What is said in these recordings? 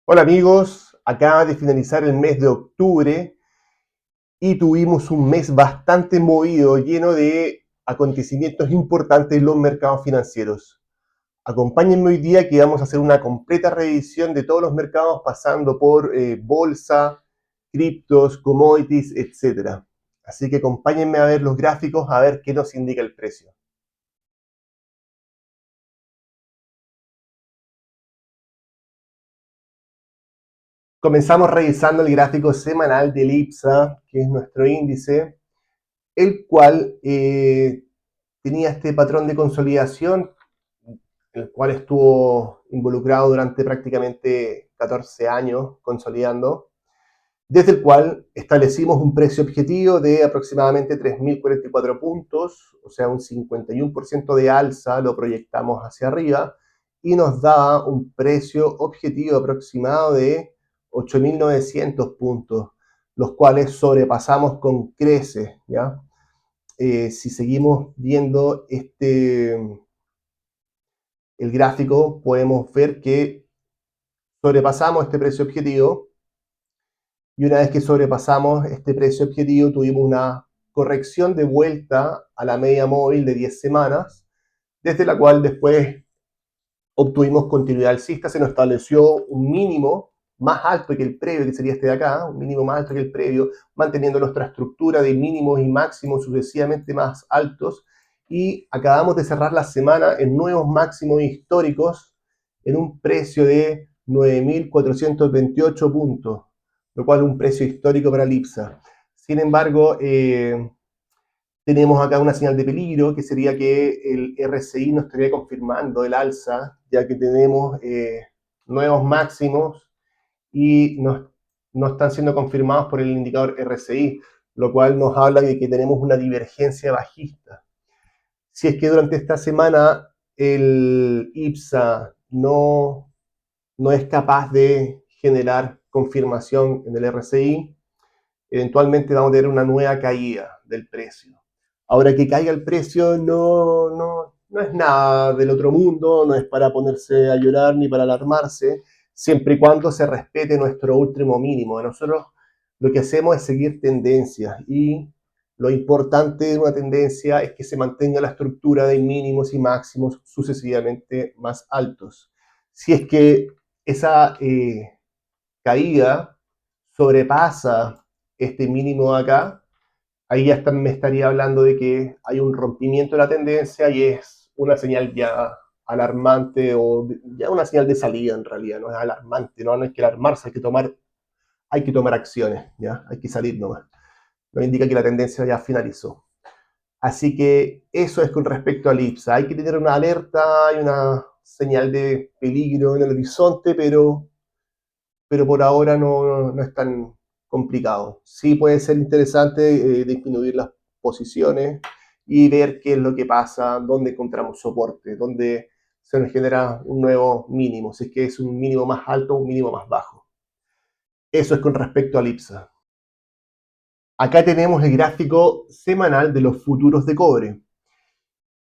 Hola amigos, acaba de finalizar el mes de octubre y tuvimos un mes bastante movido, lleno de acontecimientos importantes en los mercados financieros. Acompáñenme hoy día que vamos a hacer una completa revisión de todos los mercados pasando por bolsa, criptos, commodities, etc. Así que acompáñenme a ver los gráficos, a ver qué nos indica el precio. Comenzamos revisando el gráfico semanal del IPSA, que es nuestro índice, el cual tenía este patrón de consolidación, el cual estuvo involucrado durante prácticamente 14 años consolidando, desde el cual establecimos un precio objetivo de aproximadamente 3.044 puntos, o sea, un 51% de alza lo proyectamos hacia arriba, y nos daba un precio objetivo aproximado de 8.900 puntos, los cuales sobrepasamos con creces, ¿ya? Si seguimos viendo el gráfico, podemos ver que sobrepasamos este precio objetivo y una vez que sobrepasamos este precio objetivo tuvimos una corrección de vuelta a la media móvil de 10 semanas, desde la cual después obtuvimos continuidad alcista, se nos estableció un mínimo más alto que el previo, que sería este de acá, un mínimo más alto que el previo, manteniendo nuestra estructura de mínimos y máximos sucesivamente más altos, y acabamos de cerrar la semana en nuevos máximos históricos en un precio de 9.428 puntos, lo cual es un precio histórico para el IPSA. Sin embargo, tenemos acá una señal de peligro, que sería que el RSI nos estaría confirmando el alza, ya que tenemos nuevos máximos y no están siendo confirmados por el indicador RSI, lo cual nos habla de que tenemos una divergencia bajista. Si es que durante esta semana el IPSA no es capaz de generar confirmación en el RSI, eventualmente vamos a tener una nueva caída del precio. Ahora, que caiga el precio no es nada del otro mundo, no es para ponerse a llorar ni para alarmarse, siempre y cuando se respete nuestro último mínimo. Nosotros lo que hacemos es seguir tendencias, y lo importante de una tendencia es que se mantenga la estructura de mínimos y máximos sucesivamente más altos. Si es que esa caída sobrepasa este mínimo de acá, ahí ya me estaría hablando de que hay un rompimiento de la tendencia y es una señal ya alarmante, o ya una señal de salida. En realidad no es alarmante, no hay que alarmarse, hay que tomar acciones, ¿ya? Hay que salir nomás. Nos indica que la tendencia ya finalizó. Así que eso es con respecto al IPSA. Hay que tener una alerta, hay una señal de peligro en el horizonte, pero por ahora no es tan complicado. Sí puede ser interesante disminuir las posiciones y ver qué es lo que pasa, dónde encontramos soporte, dónde se nos genera un nuevo mínimo, si es que es un mínimo más alto o un mínimo más bajo. Eso es con respecto al IPSA. Acá tenemos el gráfico semanal de los futuros de cobre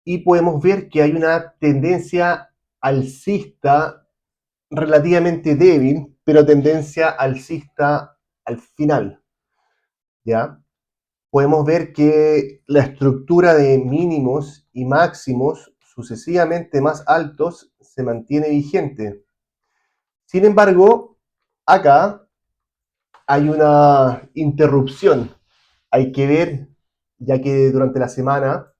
y podemos ver que hay una tendencia alcista relativamente débil, pero tendencia alcista al final, ¿ya? Podemos ver que la estructura de mínimos y máximos sucesivamente más altos se mantiene vigente. Sin embargo, acá hay una interrupción. Hay que ver, ya que durante la semana,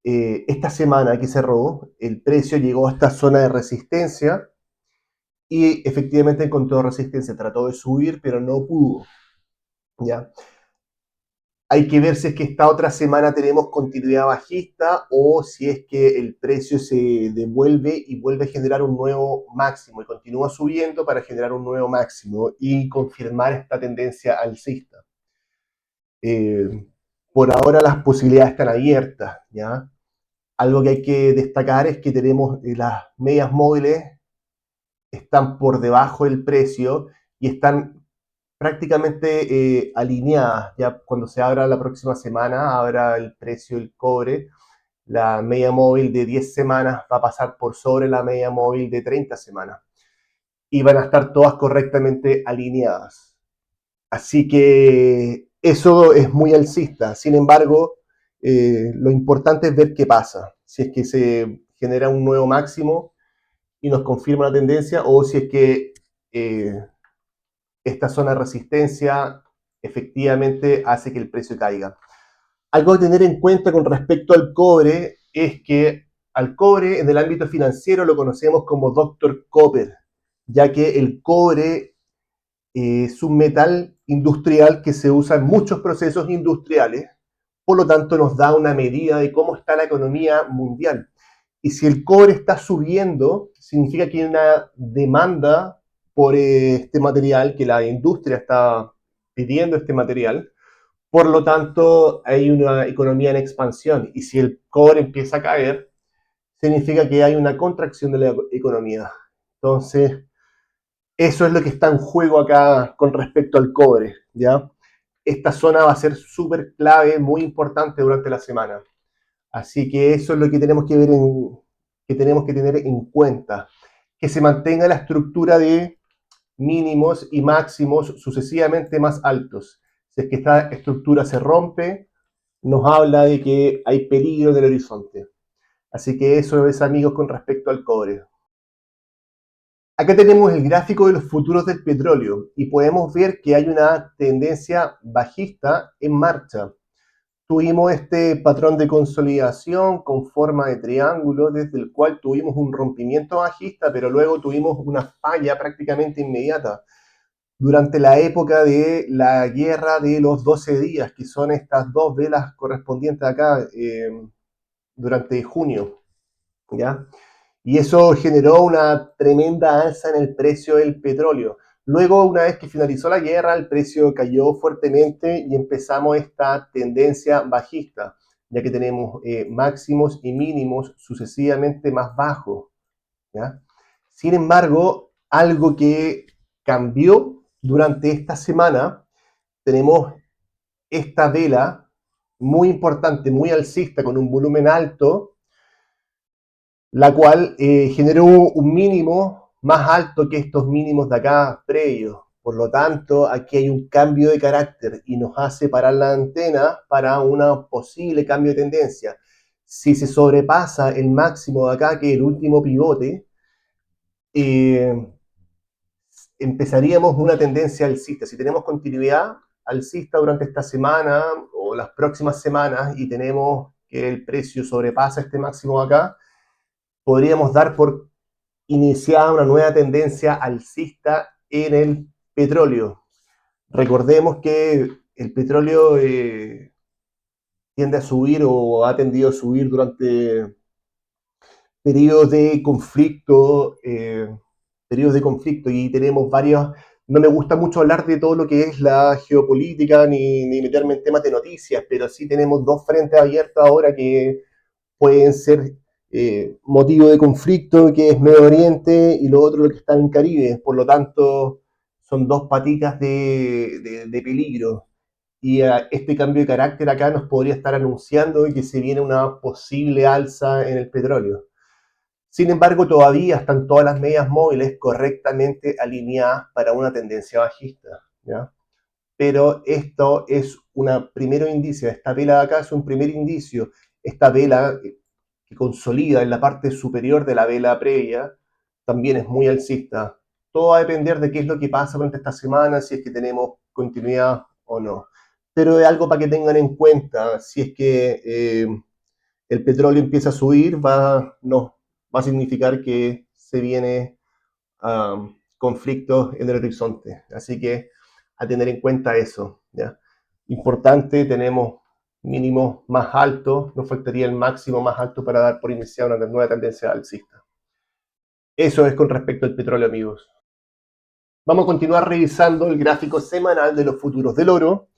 esta semana que cerró, el precio llegó a esta zona de resistencia y efectivamente encontró resistencia, trató de subir, pero no pudo, ¿ya? Hay que ver si es que esta otra semana tenemos continuidad bajista o si es que el precio se devuelve y vuelve a generar un nuevo máximo y continúa subiendo para generar un nuevo máximo y confirmar esta tendencia alcista. Eh, por ahora las posibilidades están abiertas, ¿ya? Algo que hay que destacar es que tenemos las medias móviles están por debajo del precio y están prácticamente alineadas. Ya cuando se abra la próxima semana, abra el precio del cobre, la media móvil de 10 semanas va a pasar por sobre la media móvil de 30 semanas. y van a estar todas correctamente alineadas. Así que eso es muy alcista. Sin embargo, lo importante es ver qué pasa. Si es que se genera un nuevo máximo y nos confirma la tendencia, o si es que eh, esta zona de resistencia efectivamente hace que el precio caiga. Algo a tener en cuenta con respecto al cobre es que al cobre en el ámbito financiero lo conocemos como Dr. Copper, ya que el cobre es un metal industrial que se usa en muchos procesos industriales, por lo tanto nos da una medida de cómo está la economía mundial. Y si el cobre está subiendo, significa que hay una demanda por este material, que la industria está pidiendo este material, por lo tanto hay una economía en expansión. Y si el cobre empieza a caer, significa que hay una contracción de la economía. Entonces, eso es lo que está en juego acá con respecto al cobre, ¿ya? Esta zona va a ser súper clave, muy importante durante la semana. Así que eso es lo que tenemos que ver que tenemos que tener en cuenta. Que se mantenga la estructura de mínimos y máximos sucesivamente más altos. Si es que esta estructura se rompe, nos habla de que hay peligro en el horizonte. Así que eso es, amigos, con respecto al cobre. Acá tenemos el gráfico de los futuros del petróleo y podemos ver que hay una tendencia bajista en marcha. Tuvimos este patrón de consolidación con forma de triángulo, desde el cual tuvimos un rompimiento bajista, pero luego tuvimos una falla prácticamente inmediata durante la época de la guerra de los 12 días, que son estas dos velas correspondientes acá durante junio, ¿ya? Y eso generó una tremenda alza en el precio del petróleo. Luego, una vez que finalizó la guerra, el precio cayó fuertemente y empezamos esta tendencia bajista, ya que tenemos máximos y mínimos sucesivamente más bajos, ¿ya? Sin embargo, algo que cambió durante esta semana, tenemos esta vela muy importante, muy alcista, con un volumen alto, la cual generó un mínimo más alto que estos mínimos de acá previos. Por lo tanto, aquí hay un cambio de carácter y nos hace parar la antena para un posible cambio de tendencia. Si se sobrepasa el máximo de acá, que es el último pivote, eh, empezaríamos una tendencia alcista. Si tenemos continuidad alcista durante esta semana o las próximas semanas y tenemos que el precio sobrepasa este máximo de acá, podríamos dar por iniciada una nueva tendencia alcista en el petróleo. Recordemos que el petróleo tiende a subir o ha tendido a subir durante periodos de conflicto, y tenemos varios. No me gusta mucho hablar de todo lo que es la geopolítica ni meterme en temas de noticias, pero sí tenemos dos frentes abiertos ahora que pueden ser motivo de conflicto, que es Medio Oriente, y lo otro lo que está en Caribe. Por lo tanto, son dos patitas de peligro. Y este cambio de carácter acá nos podría estar anunciando que se viene una posible alza en el petróleo. Sin embargo, todavía están todas las medias móviles correctamente alineadas para una tendencia bajista, ¿ya? Pero esto es un primer indicio. Esta vela de acá es un primer indicio. Esta vela que consolida en la parte superior de la vela previa también es muy alcista. Todo va a depender de qué es lo que pasa durante esta semana, si es que tenemos continuidad o no. Pero es algo para que tengan en cuenta. Si es que el petróleo empieza a subir, no, va a significar que se viene conflictos en el horizonte. Así que a tener en cuenta eso, ¿ya? Importante, tenemos mínimos más altos, nos faltaría el máximo más alto para dar por iniciada una nueva tendencia alcista. Eso es con respecto al petróleo, amigos. Vamos a continuar revisando el gráfico semanal de los futuros del oro,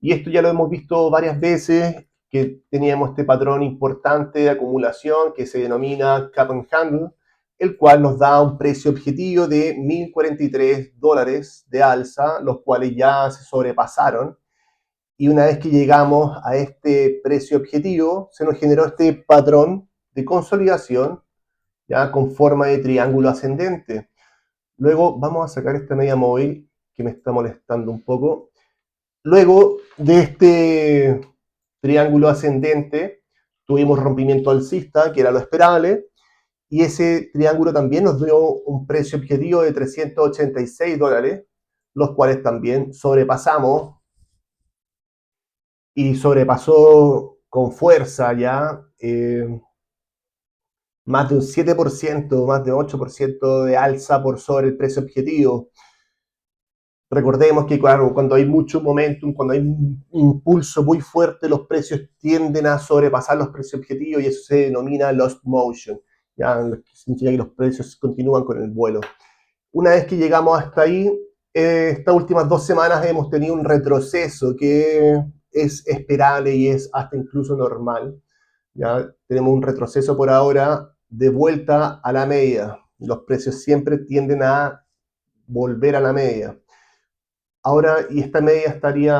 y esto ya lo hemos visto varias veces, que teníamos este patrón importante de acumulación que se denomina Cap and Handle, el cual nos da un precio objetivo de $1.043 de alza, los cuales ya se sobrepasaron. Y una vez que llegamos a este precio objetivo, se nos generó este patrón de consolidación, ya con forma de triángulo ascendente. Luego vamos a sacar esta media móvil que me está molestando un poco. Luego de este triángulo ascendente, tuvimos rompimiento alcista, que era lo esperable, y ese triángulo también nos dio un precio objetivo de $386, los cuales también sobrepasamos y sobrepasó con fuerza ya más de un 7%, más de 8% de alza por sobre el precio objetivo. Recordemos que claro, cuando hay mucho momentum, cuando hay un impulso muy fuerte, los precios tienden a sobrepasar los precios objetivos y eso se denomina lost motion. ¿Ya? Significa que los precios continúan con el vuelo. Una vez que llegamos hasta ahí, estas últimas 2 semanas hemos tenido un retroceso que es esperable y es hasta incluso normal. Ya tenemos un retroceso por ahora de vuelta a la media. Los precios siempre tienden a volver a la media. Ahora, y esta media estaría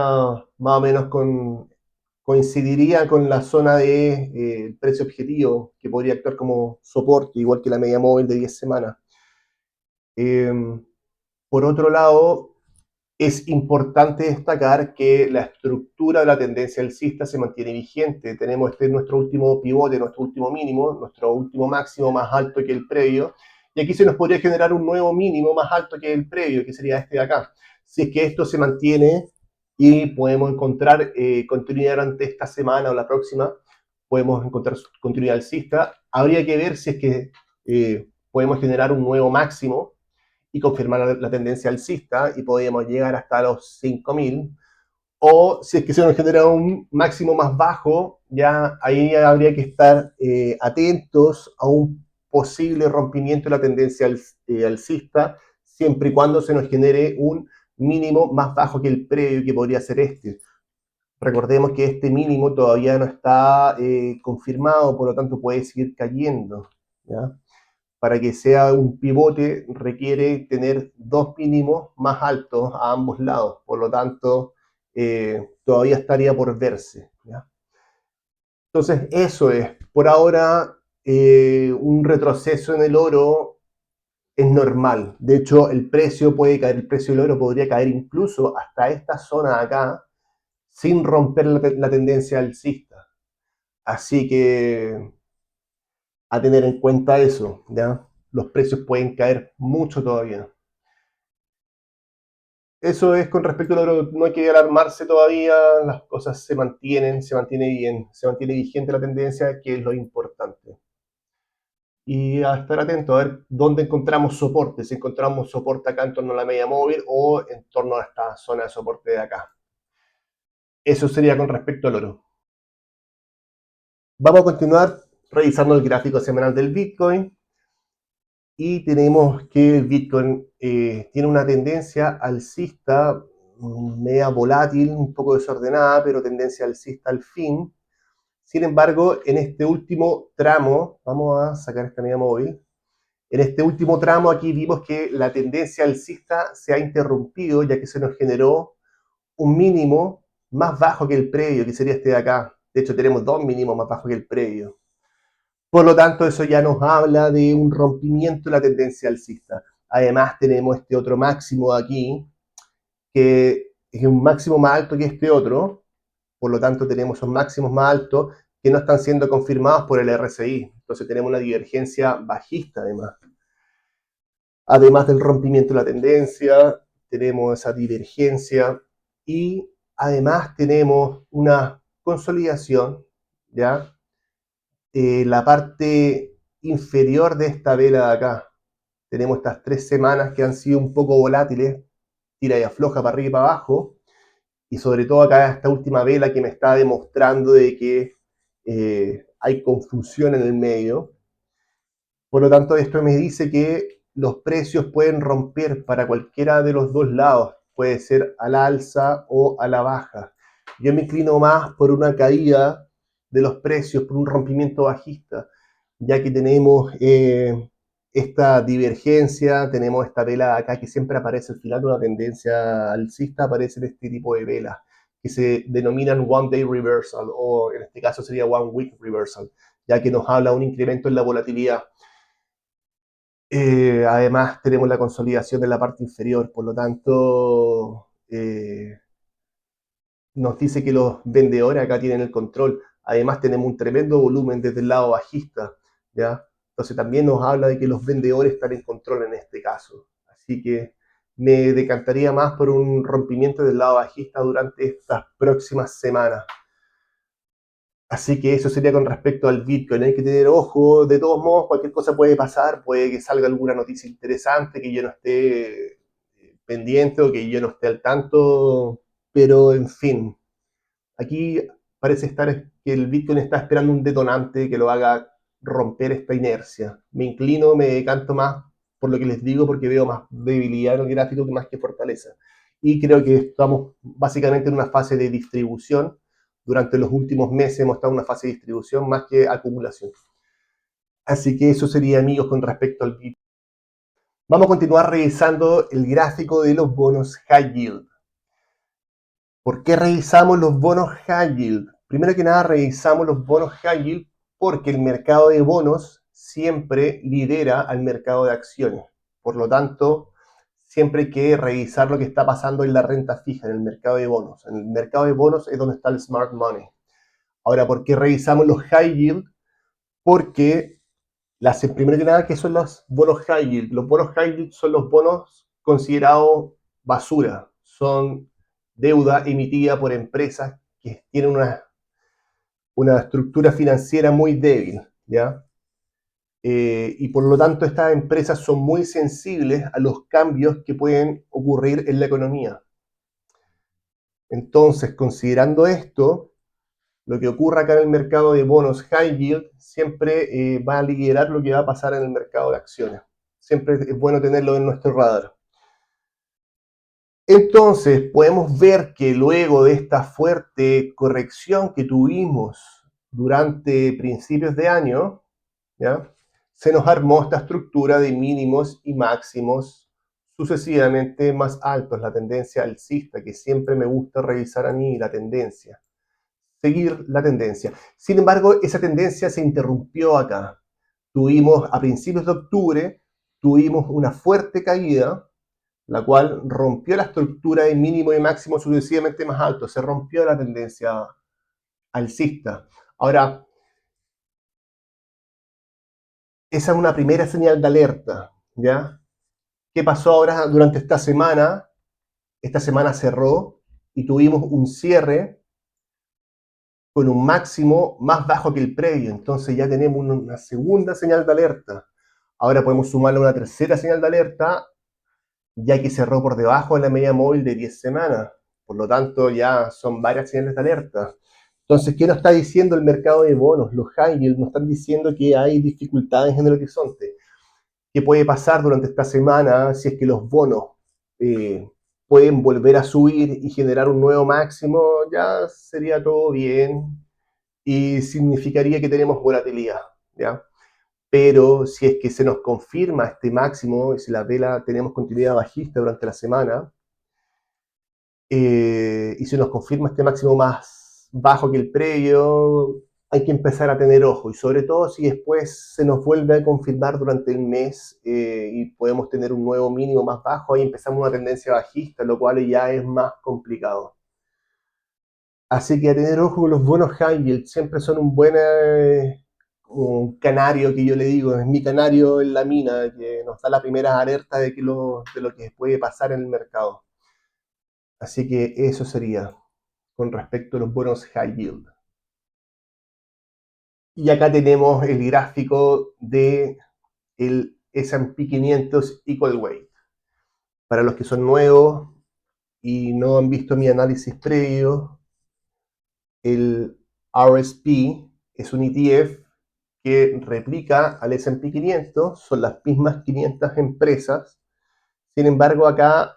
más o menos coincidiría con la zona de precio objetivo, que podría actuar como soporte, igual que la media móvil de 10 semanas. Eh, por otro lado, es importante destacar que la estructura de la tendencia alcista se mantiene vigente. Tenemos nuestro último pivote, nuestro último mínimo, nuestro último máximo más alto que el previo. Y aquí se nos podría generar un nuevo mínimo más alto que el previo, que sería este de acá. Si es que esto se mantiene y podemos encontrar continuidad durante esta semana o la próxima, podemos encontrar continuidad alcista. Habría que ver si es que podemos generar un nuevo máximo y confirmar la tendencia alcista y podríamos llegar hasta los 5.000. O si es que se nos genera un máximo más bajo, ya ahí habría que estar atentos a un posible rompimiento de la tendencia alcista, siempre y cuando se nos genere un mínimo más bajo que el previo, que podría ser este. Recordemos que este mínimo todavía no está confirmado, por lo tanto puede seguir cayendo. ¿Ya? Para que sea un pivote requiere tener dos mínimos más altos a ambos lados, por lo tanto todavía estaría por verse. ¿Ya? Entonces eso es, por ahora un retroceso en el oro es normal, de hecho el precio puede caer, el precio del oro podría caer incluso hasta esta zona de acá sin romper la tendencia alcista, así que a tener en cuenta eso, ¿ya? Los precios pueden caer mucho todavía. Eso es con respecto al oro, no hay que alarmarse todavía, las cosas se mantiene bien, se mantiene vigente la tendencia, que es lo importante. Y a estar atento a ver dónde encontramos soporte, si encontramos soporte acá en torno a la media móvil o en torno a esta zona de soporte de acá. Eso sería con respecto al oro. Vamos a continuar revisando el gráfico semanal del Bitcoin. Y tenemos que el Bitcoin tiene una tendencia alcista, media volátil, un poco desordenada, pero tendencia alcista al fin. Sin embargo, en este último tramo, vamos a sacar esta media móvil, en este último tramo aquí vimos que la tendencia alcista se ha interrumpido, ya que se nos generó un mínimo más bajo que el previo, que sería este de acá. De hecho, tenemos dos mínimos más bajos que el previo. Por lo tanto, eso ya nos habla de un rompimiento de la tendencia alcista. Además, tenemos este otro máximo aquí, que es un máximo más alto que este otro. Por lo tanto, tenemos esos máximos más altos que no están siendo confirmados por el RSI. Entonces, tenemos una divergencia bajista, además. Además del rompimiento de la tendencia, tenemos esa divergencia y además tenemos una consolidación, ¿ya? La parte inferior de esta vela de acá. Tenemos estas 3 semanas que han sido un poco volátiles, tira y afloja para arriba y para abajo, y sobre todo acá esta última vela que me está demostrando de que hay confusión en el medio. Por lo tanto, esto me dice que los precios pueden romper para cualquiera de los dos lados, puede ser a la alza o a la baja. Yo me inclino más por una caída de los precios, por un rompimiento bajista, ya que tenemos esta divergencia, tenemos esta vela acá que siempre aparece al final de una tendencia alcista, aparecen este tipo de velas que se denominan one day reversal o en este caso sería one week reversal, ya que nos habla de un incremento en la volatilidad. Además, tenemos la consolidación de la parte inferior, por lo tanto, nos dice que los vendedores acá tienen el control. Además, tenemos un tremendo volumen desde el lado bajista, ¿ya? Entonces, también nos habla de que los vendedores están en control en este caso. Así que me decantaría más por un rompimiento del lado bajista durante estas próximas semanas. Así que eso sería con respecto al Bitcoin. Hay que tener ojo, de todos modos, cualquier cosa puede pasar, puede que salga alguna noticia interesante, que yo no esté pendiente o que yo no esté al tanto, pero en fin, aquí parece estar que el Bitcoin está esperando un detonante que lo haga romper esta inercia. Me inclino, me decanto más por lo que les digo, porque veo más debilidad en el gráfico que más que fortaleza. Y creo que estamos básicamente en una fase de distribución. Durante los últimos meses hemos estado en una fase de distribución más que acumulación. Así que eso sería, amigos, con respecto al Bitcoin. Vamos a continuar revisando el gráfico de los bonos high yield. ¿Por qué revisamos los bonos high yield? Primero que nada, revisamos los bonos high yield porque el mercado de bonos siempre lidera al mercado de acciones. Por lo tanto, siempre hay que revisar lo que está pasando en la renta fija, en el mercado de bonos. En el mercado de bonos es donde está el smart money. Ahora, ¿por qué revisamos los high yield? Porque primero que nada, ¿qué son los bonos high yield? Los bonos high yield son los bonos considerados basura. Son deuda emitida por empresas que tienen una estructura financiera muy débil, ¿ya? Y por lo tanto estas empresas son muy sensibles a los cambios que pueden ocurrir en la economía. Entonces, considerando esto, lo que ocurra acá en el mercado de bonos high yield siempre va a liderar lo que va a pasar en el mercado de acciones. Siempre es bueno tenerlo en nuestro radar. Entonces, podemos ver que luego de esta fuerte corrección que tuvimos durante principios de año, ¿ya? Se nos armó esta estructura de mínimos y máximos sucesivamente más altos, la tendencia alcista, que siempre me gusta revisar a mí la tendencia, seguir la tendencia. Sin embargo, esa tendencia se interrumpió acá. Tuvimos a principios de octubre, tuvimos una fuerte caída, la cual rompió la estructura de mínimo y máximo sucesivamente más alto, se rompió la tendencia alcista. Ahora, esa es una primera señal de alerta, ¿ya? ¿Qué pasó ahora durante esta semana? Esta semana cerró y tuvimos un cierre con un máximo más bajo que el previo, entonces ya tenemos una segunda señal de alerta. Ahora podemos sumarle una tercera señal de alerta, ya que cerró por debajo de la media móvil de 10 semanas. Por lo tanto, ya son varias señales de alerta. Entonces, ¿qué nos está diciendo el mercado de bonos? Los high yield nos están diciendo que hay dificultades en el horizonte. ¿Qué puede pasar durante esta semana si es que los bonos pueden volver a subir y generar un nuevo máximo? Ya sería todo bien y significaría que tenemos volatilidad, ¿ya? Pero si es que se nos confirma este máximo y si la vela tenemos continuidad bajista durante la semana, y se nos confirma este máximo más bajo que el previo, hay que empezar a tener ojo, y sobre todo si después se nos vuelve a confirmar durante el mes y podemos tener un nuevo mínimo más bajo, ahí empezamos una tendencia bajista, lo cual ya es más complicado. Así que a tener ojo con los bonos high yield, siempre son un canario que yo le digo, es mi canario en la mina, que nos da la primera alerta de lo que puede pasar en el mercado. Así que eso sería con respecto a los bonos high yield. Y acá tenemos el gráfico de el S&P 500 Equal Weight. Para los que son nuevos y no han visto mi análisis previo, el RSP es un ETF que replica al S&P 500, son las mismas 500 empresas. Sin embargo, acá,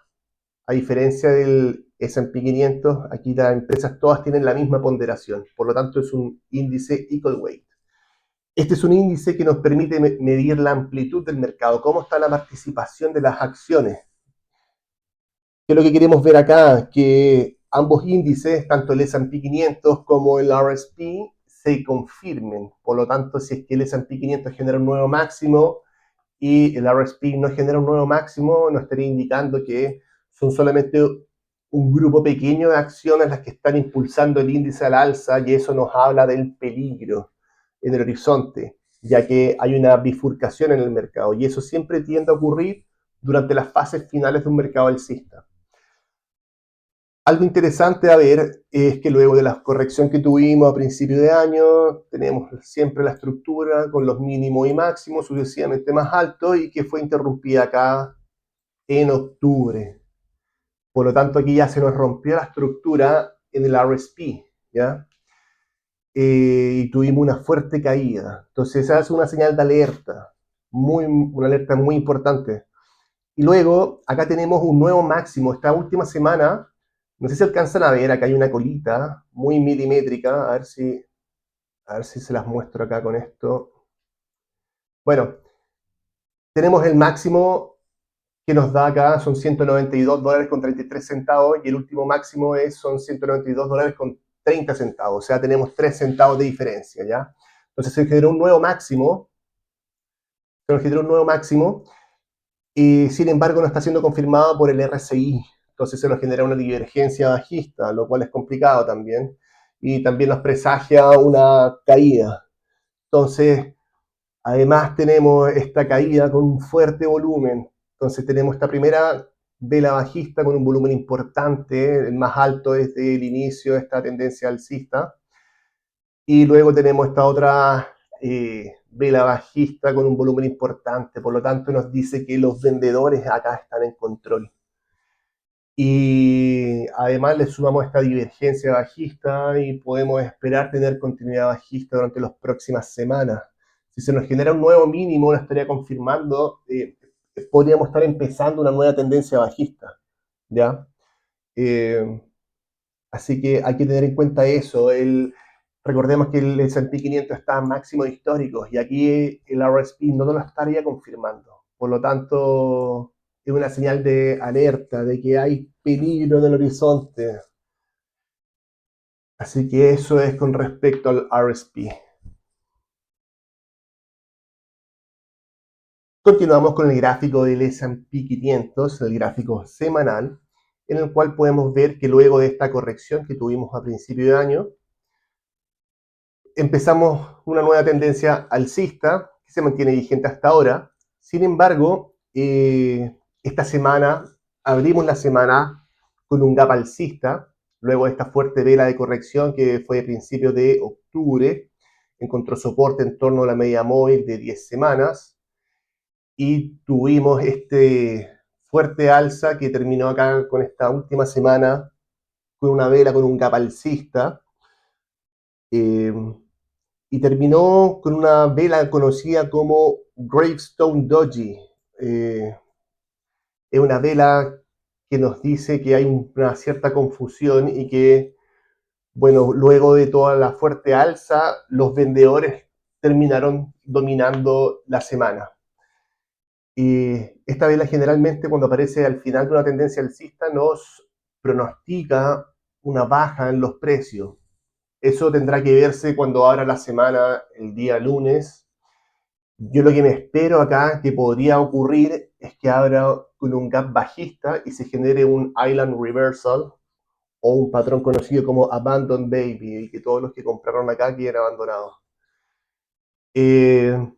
a diferencia del S&P 500, aquí las empresas todas tienen la misma ponderación. Por lo tanto, es un índice Equal Weight. Este es un índice que nos permite medir la amplitud del mercado, cómo está la participación de las acciones. ¿Qué es lo que queremos ver acá? Que ambos índices, tanto el S&P 500 como el RSP, se confirmen. Por lo tanto, si es que el S&P 500 genera un nuevo máximo y el RSP no genera un nuevo máximo, nos estaría indicando que son solamente un grupo pequeño de acciones las que están impulsando el índice al alza, y eso nos habla del peligro en el horizonte, ya que hay una bifurcación en el mercado, y eso siempre tiende a ocurrir durante las fases finales de un mercado alcista. Algo interesante a ver es que luego de la corrección que tuvimos a principio de año, tenemos siempre la estructura con los mínimos y máximos sucesivamente más altos, y que fue interrumpida acá en octubre. Por lo tanto, aquí ya se nos rompió la estructura en el RSP, ¿ya? Y tuvimos una fuerte caída. Entonces, esa es una señal de alerta, una alerta muy importante. Y luego, acá tenemos un nuevo máximo. Esta última semana, no sé si alcanzan a ver, acá hay una colita muy milimétrica. A ver si se las muestro acá con esto. Bueno, tenemos el máximo que nos da acá, son $192 con 33 centavos, y el último máximo son $192 con 30 centavos. O sea, tenemos 3 centavos de diferencia, ¿ya? Entonces se generó un nuevo máximo. Se nos generó un nuevo máximo, y sin embargo no está siendo confirmado por el RSI. Entonces se nos genera una divergencia bajista, lo cual es complicado también, y también nos presagia una caída. Entonces, además tenemos esta caída con un fuerte volumen. Entonces tenemos esta primera vela bajista con un volumen importante, el más alto desde el inicio de esta tendencia alcista. Y luego tenemos esta otra vela bajista con un volumen importante. Por lo tanto, nos dice que los vendedores acá están en control. Y además le sumamos esta divergencia bajista, y podemos esperar tener continuidad bajista durante las próximas semanas. Si se nos genera un nuevo mínimo, lo estaría confirmando, podríamos estar empezando una nueva tendencia bajista, ¿ya? Eh, Así que hay que tener en cuenta eso. Recordemos que el S&P 500 está en máximos históricos, y aquí el RSP no nos lo estaría confirmando. Por lo tanto, es una señal de alerta, de que hay peligro en el horizonte. Así que eso es con respecto al RSP. Continuamos con el gráfico del S&P 500, el gráfico semanal, en el cual podemos ver que luego de esta corrección que tuvimos a principio de año, empezamos una nueva tendencia alcista que se mantiene vigente hasta ahora. Sin embargo, esta semana abrimos la semana con un gap alcista, luego de esta fuerte vela de corrección que fue a principios de octubre. Encontró soporte en torno a la media móvil de 10 semanas, y tuvimos este fuerte alza que terminó acá con esta última semana con una vela con un gap alcista. Eh, y terminó con una vela conocida como Gravestone Doji. Eh, es una vela que nos dice que hay una cierta confusión, y que, bueno, luego de toda la fuerte alza, los vendedores terminaron dominando la semana. Y esta vela generalmente, cuando aparece al final de una tendencia alcista, nos pronostica una baja en los precios. Eso tendrá que verse cuando abra la semana el día lunes. Yo lo que me espero acá que podría ocurrir es que abra con un gap bajista y se genere un island reversal, o un patrón conocido como abandon baby, y que todos los que compraron acá queden abandonados. Eh,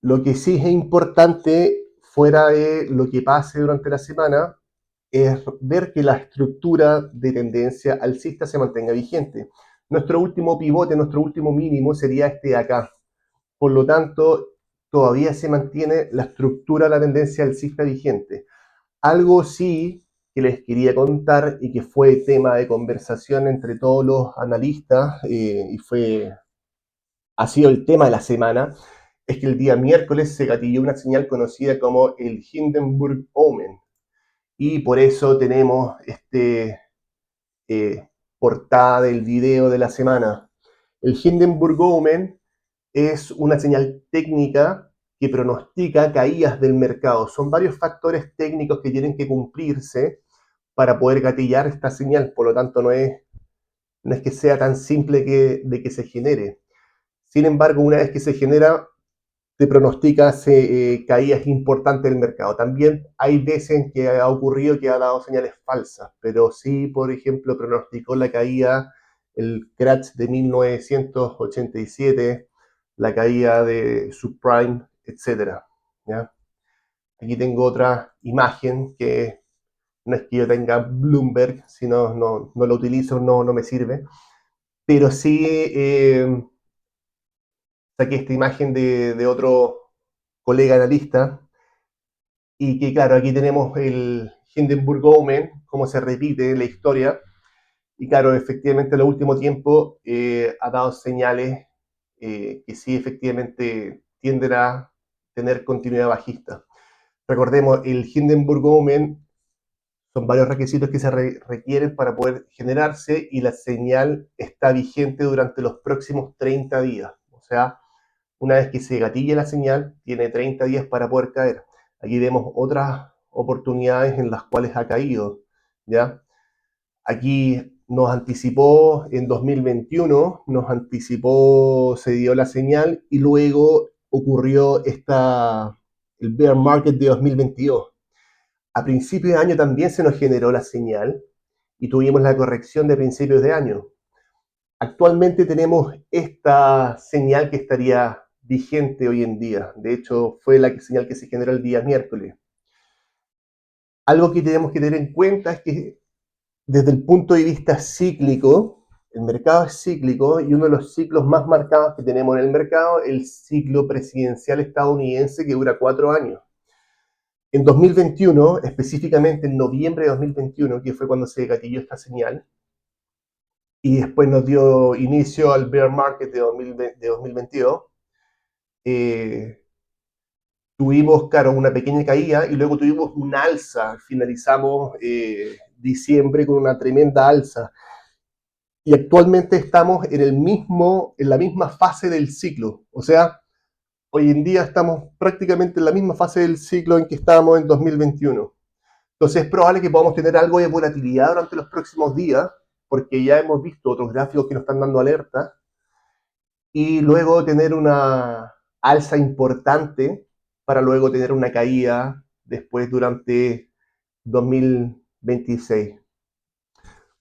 lo que sí es importante, fuera de lo que pase durante la semana, es ver que la estructura de tendencia alcista se mantenga vigente. Nuestro último pivote, nuestro último mínimo sería este de acá. Por lo tanto, todavía se mantiene la estructura de la tendencia alcista vigente. Algo sí que les quería contar, y que fue tema de conversación entre todos los analistas, ha sido el tema de la semana, es que el día miércoles se gatilló una señal conocida como el Hindenburg Omen, y por eso tenemos portada del video de la semana. El Hindenburg Omen es una señal técnica que pronostica caídas del mercado. Son varios factores técnicos que tienen que cumplirse para poder gatillar esta señal. Por lo tanto, no es que sea tan simple de que se genere. Sin embargo, una vez que se genera, te pronostica caídas importantes del mercado. También hay veces en que ha ocurrido que ha dado señales falsas, pero sí, por ejemplo, pronosticó la caída, el crash de 1987, la caída de subprime, etcétera. ¿Ya? Aquí tengo otra imagen que no es que yo tenga Bloomberg, si no lo utilizo, no me sirve, pero sí saqué esta imagen de otro colega analista y que claro, aquí tenemos el Hindenburg Omen, cómo se repite la historia, y claro, efectivamente en el último tiempo ha dado señales que sí efectivamente tienden a tener continuidad bajista. Recordemos, el Hindenburg Omen son varios requisitos que se requieren para poder generarse y la señal está vigente durante los próximos 30 días. O sea, una vez que se gatilla la señal, tiene 30 días para poder caer. Aquí vemos otras oportunidades en las cuales ha caído. ¿Ya? Aquí nos anticipó en 2021, nos anticipó, se dio la señal y luego ocurrió el bear market de 2022. A principios de año también se nos generó la señal y tuvimos la corrección de principios de año. Actualmente tenemos esta señal que estaría vigente hoy en día. De hecho, fue la señal que se generó el día miércoles. Algo que tenemos que tener en cuenta es que desde el punto de vista cíclico, el mercado es cíclico y uno de los ciclos más marcados que tenemos en el mercado es el ciclo presidencial estadounidense que dura 4 años. En 2021, específicamente en noviembre de 2021, que fue cuando se gatilló esta señal, y después nos dio inicio al bear market de 2022, eh, tuvimos, claro, una pequeña caída y luego tuvimos un alza. Finalizamos diciembre con una tremenda alza. Y actualmente estamos en la misma fase del ciclo. O sea, hoy en día estamos prácticamente en la misma fase del ciclo en que estábamos en 2021. Entonces es probable que podamos tener algo de volatilidad durante los próximos días, porque ya hemos visto otros gráficos que nos están dando alerta, y luego tener una alza importante para luego tener una caída después durante 2026.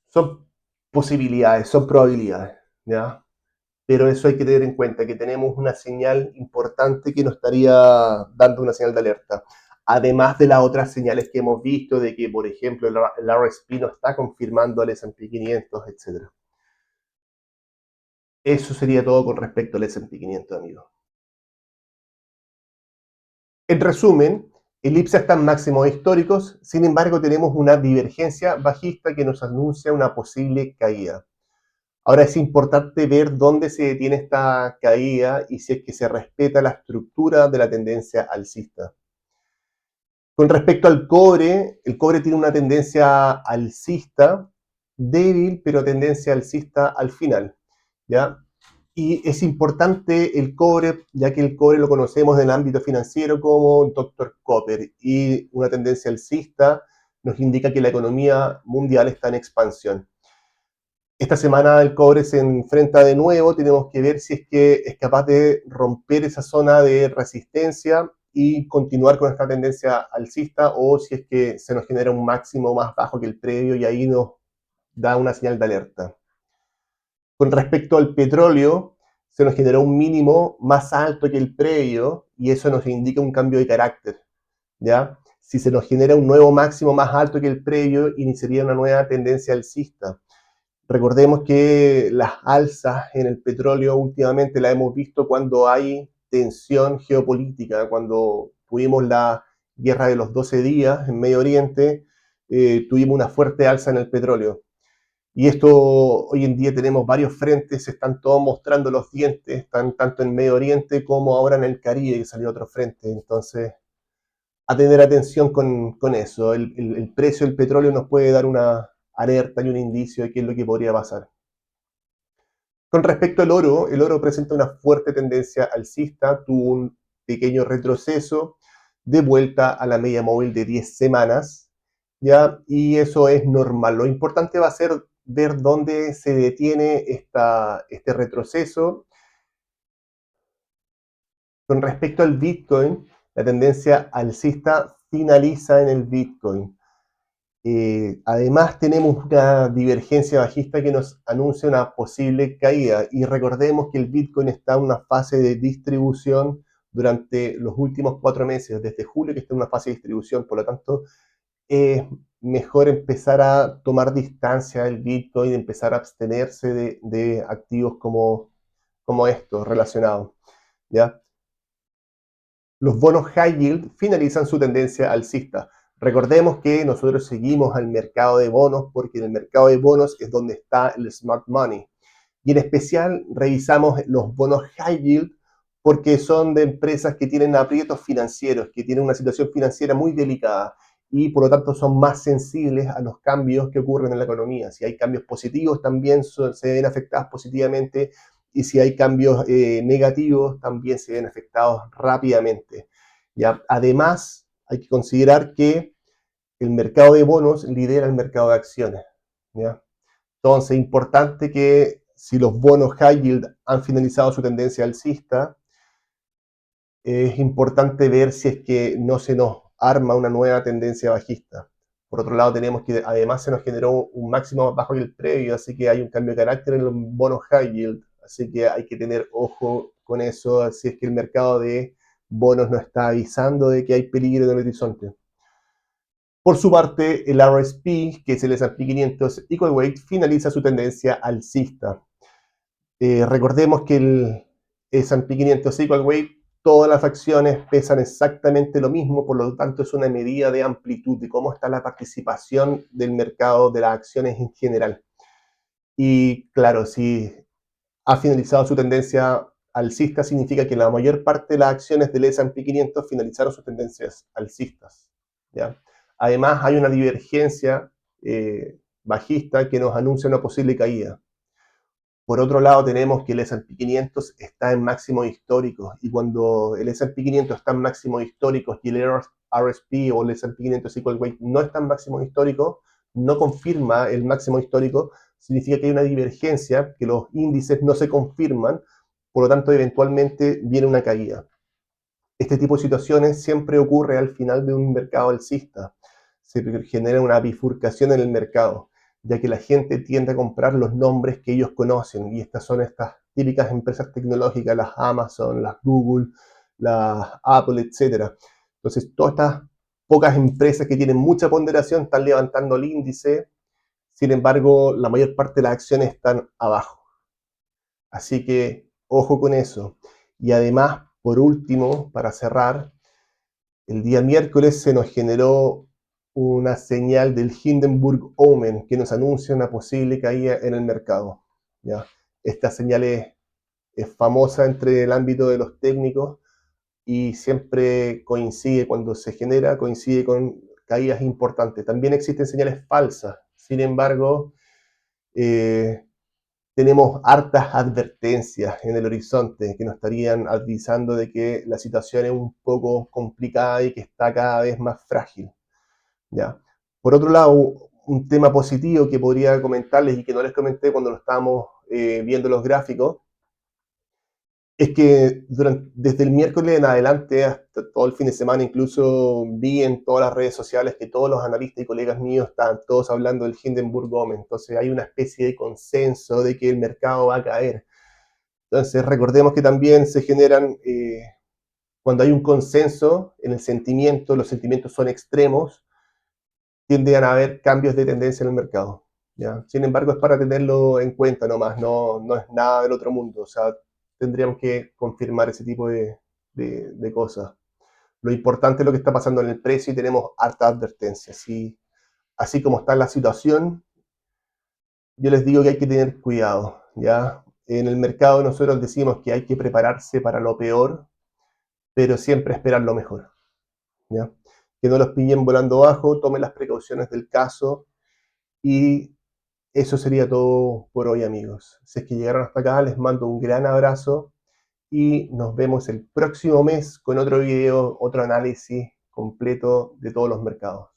Son posibilidades, son probabilidades, ¿ya? Pero eso hay que tener en cuenta, que tenemos una señal importante que nos estaría dando una señal de alerta. Además de las otras señales que hemos visto, de que, por ejemplo, el RSP no está confirmando el S&P 500, etc. Eso sería todo con respecto al S&P 500, amigos. En resumen, el IPSA está en máximos históricos, sin embargo tenemos una divergencia bajista que nos anuncia una posible caída. Ahora es importante ver dónde se detiene esta caída y si es que se respeta la estructura de la tendencia alcista. Con respecto al cobre, el cobre tiene una tendencia alcista, débil, pero tendencia alcista al final, ¿ya? Y es importante el cobre, ya que el cobre lo conocemos en el ámbito financiero como Dr. Copper, y una tendencia alcista nos indica que la economía mundial está en expansión. Esta semana el cobre se enfrenta de nuevo, tenemos que ver si es que es capaz de romper esa zona de resistencia y continuar con esta tendencia alcista, o si es que se nos genera un máximo más bajo que el previo y ahí nos da una señal de alerta. Con respecto al petróleo, se nos generó un mínimo más alto que el previo y eso nos indica un cambio de carácter, ¿ya? Si se nos genera un nuevo máximo más alto que el previo, iniciaría una nueva tendencia alcista. Recordemos que las alzas en el petróleo últimamente las hemos visto cuando hay tensión geopolítica, cuando tuvimos la guerra de los 12 días en Medio Oriente, tuvimos una fuerte alza en el petróleo. Y esto, hoy en día tenemos varios frentes, se están todos mostrando los dientes, están tanto en Medio Oriente como ahora en el Caribe, que salió otro frente. Entonces, a tener atención con eso. El precio del petróleo nos puede dar una alerta y un indicio de qué es lo que podría pasar. Con respecto al oro, el oro presenta una fuerte tendencia alcista, tuvo un pequeño retroceso de vuelta a la media móvil de 10 semanas, ¿ya? Y eso es normal. Lo importante va a ser ver dónde se detiene este retroceso. Con respecto al Bitcoin, la tendencia alcista finaliza en el Bitcoin. Además, tenemos una divergencia bajista que nos anuncia una posible caída. Y recordemos que el Bitcoin está en una fase de distribución durante los últimos 4 meses, desde julio que está en una fase de distribución. Por lo tanto, es mejor empezar a tomar distancia del Bitcoin, empezar a abstenerse de activos como estos relacionados, ¿ya? Los bonos high yield finalizan su tendencia alcista. Recordemos que nosotros seguimos al mercado de bonos porque en el mercado de bonos es donde está el smart money. Y en especial revisamos los bonos high yield porque son de empresas que tienen aprietos financieros, que tienen una situación financiera muy delicada y por lo tanto son más sensibles a los cambios que ocurren en la economía. Si hay cambios positivos también se ven afectadas positivamente y si hay cambios negativos también se ven afectados rápidamente. ¿Ya? Además, hay que considerar que el mercado de bonos lidera el mercado de acciones. ¿Ya? Entonces, importante que si los bonos high yield han finalizado su tendencia alcista, es importante ver si es que no se nos arma una nueva tendencia bajista. Por otro lado, tenemos que además se nos generó un máximo más bajo que el previo, así que hay un cambio de carácter en los bonos high yield, así que hay que tener ojo con eso, si es que el mercado de bonos nos está avisando de que hay peligro en el horizonte. Por su parte, el RSP, que es el S&P 500 Equal Weight, finaliza su tendencia alcista. Recordemos que el S&P 500 Equal Weight, todas las acciones pesan exactamente lo mismo, por lo tanto es una medida de amplitud, de cómo está la participación del mercado de las acciones en general. Y claro, si ha finalizado su tendencia alcista, significa que la mayor parte de las acciones del S&P 500 finalizaron sus tendencias alcistas, ¿ya? Además, hay una divergencia bajista que nos anuncia una posible caída. Por otro lado, tenemos que el S&P 500 está en máximos históricos y cuando el S&P 500 está en máximos históricos y el RSP o el S&P 500 Equal Weight no está en máximos históricos, no confirma el máximo histórico, significa que hay una divergencia, que los índices no se confirman, por lo tanto, eventualmente viene una caída. Este tipo de situaciones siempre ocurre al final de un mercado alcista. Se genera una bifurcación en el mercado, ya que la gente tiende a comprar los nombres que ellos conocen, y estas son estas típicas empresas tecnológicas, las Amazon, las Google, las Apple, etc. Entonces, todas estas pocas empresas que tienen mucha ponderación están levantando el índice, sin embargo, la mayor parte de las acciones están abajo. Así que, ojo con eso. Y además, por último, para cerrar, el día miércoles se nos generó una señal del Hindenburg Omen que nos anuncia una posible caída en el mercado, ¿ya? Esta señal es famosa entre el ámbito de los técnicos y siempre coincide, cuando se genera, coincide con caídas importantes. También existen señales falsas, sin embargo, tenemos hartas advertencias en el horizonte que nos estarían avisando de que la situación es un poco complicada y que está cada vez más frágil, ¿ya? Por otro lado, un tema positivo que podría comentarles y que no les comenté cuando lo estábamos viendo los gráficos, es que desde el miércoles en adelante, hasta todo el fin de semana, incluso vi en todas las redes sociales que todos los analistas y colegas míos estaban todos hablando del Hindenburg Omen. Entonces hay una especie de consenso de que el mercado va a caer. Entonces recordemos que también se generan, cuando hay un consenso en el sentimiento, los sentimientos son extremos, tienden a haber cambios de tendencia en el mercado, ¿ya? Sin embargo, es para tenerlo en cuenta nomás, no es nada del otro mundo, o sea, tendríamos que confirmar ese tipo de cosas. Lo importante es lo que está pasando en el precio y tenemos harta advertencia. Así como está la situación, yo les digo que hay que tener cuidado, ¿ya? En el mercado nosotros decimos que hay que prepararse para lo peor, pero siempre esperar lo mejor, ¿ya? Que no los pillen volando bajo, tomen las precauciones del caso y eso sería todo por hoy, amigos. Si es que llegaron hasta acá, les mando un gran abrazo y nos vemos el próximo mes con otro video, otro análisis completo de todos los mercados.